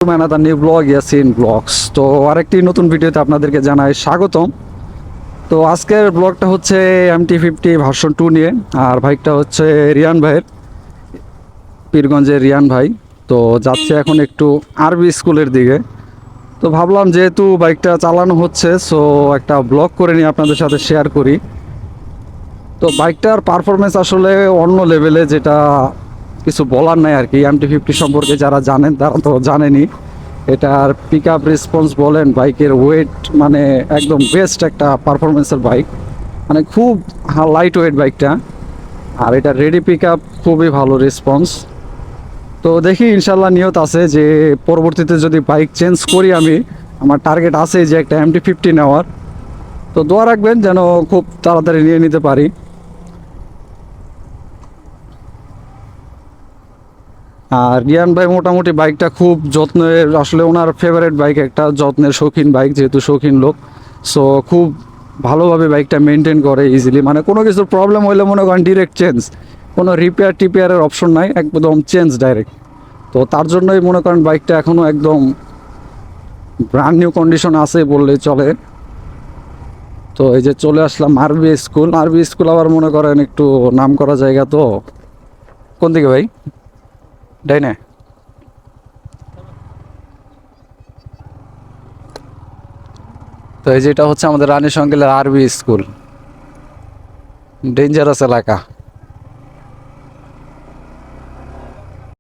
Another new vlog, Yasin Vlogs। তো আরেকটি নতুন ভিডিওতে আপনাদেরকে জানাই স্বাগতম। তো আজকের ব্লগটা হচ্ছে MT-50 ভার্সন 2 নিয়ে, আর বাইকটা হচ্ছে রিয়ান ভাইয়ের, পীরগঞ্জের রিয়ান ভাই। তো যাচ্ছে এখন একটু আরবি স্কুলের দিকে। তো ভাবলাম যেহেতু বাইকটা চালানো হচ্ছে, সো একটা ব্লগ করে নিয়ে আপনাদের সাথে শেয়ার করি। তো বাইকটার পারফরমেন্স আসলে অন্য লেভেলে, যেটা কিছু বলার নাই আর কি। MT-50 সম্পর্কে যারা জানেন তারা তো জানেনই। এটার পিক আপ রেসপন্স বলেন, বাইকের ওয়েট, মানে একদম বেস্ট একটা পারফরমেন্সের বাইক। মানে খুব লাইট ওয়েট বাইকটা, আর এটা রেডি পিক আপ খুবই ভালো রেসপন্স। তো দেখি, ইনশাল্লাহ নিয়ত আছে যে পরবর্তীতে যদি বাইক চেঞ্জ করি, আমার টার্গেট আছে যে একটা MT-50 নেওয়ার। তো দোয়া রাখবেন যেন খুব তাড়াতাড়ি নিয়ে নিতে পারি। আর রিয়ান ভাই মোটামুটি বাইকটা খুব যত্নের, আসলে ওনার ফেভারিট বাইক, একটা যত্নের শৌখিন বাইক, যেহেতু শৌখিন লোক। সো খুব ভালোভাবে বাইকটা মেনটেন করে ইজিলি, মানে কোনো কিছুর প্রবলেম হইলে মনে করেন ডিরেক্ট চেঞ্জ, কোনো রিপেয়ার টিপেয়ারের অপশন নাই, একদম চেঞ্জ ডাইরেক্ট। তো তার জন্যই মনে করেন বাইকটা এখনও একদম ব্র্যান্ড নিউ কন্ডিশন আছে বললেই চলে। তো এই যে চলে আসলাম আরবি স্কুল। আরবি স্কুল আবার মনে করেন একটু নাম করা জায়গা। তো কোন দিকে ভাই? ডাইনে? তো এই যেটা হচ্ছে আমাদের রানী সঙ্গেলের আরবি স্কুল, ডেঞ্জারাস এলাকা।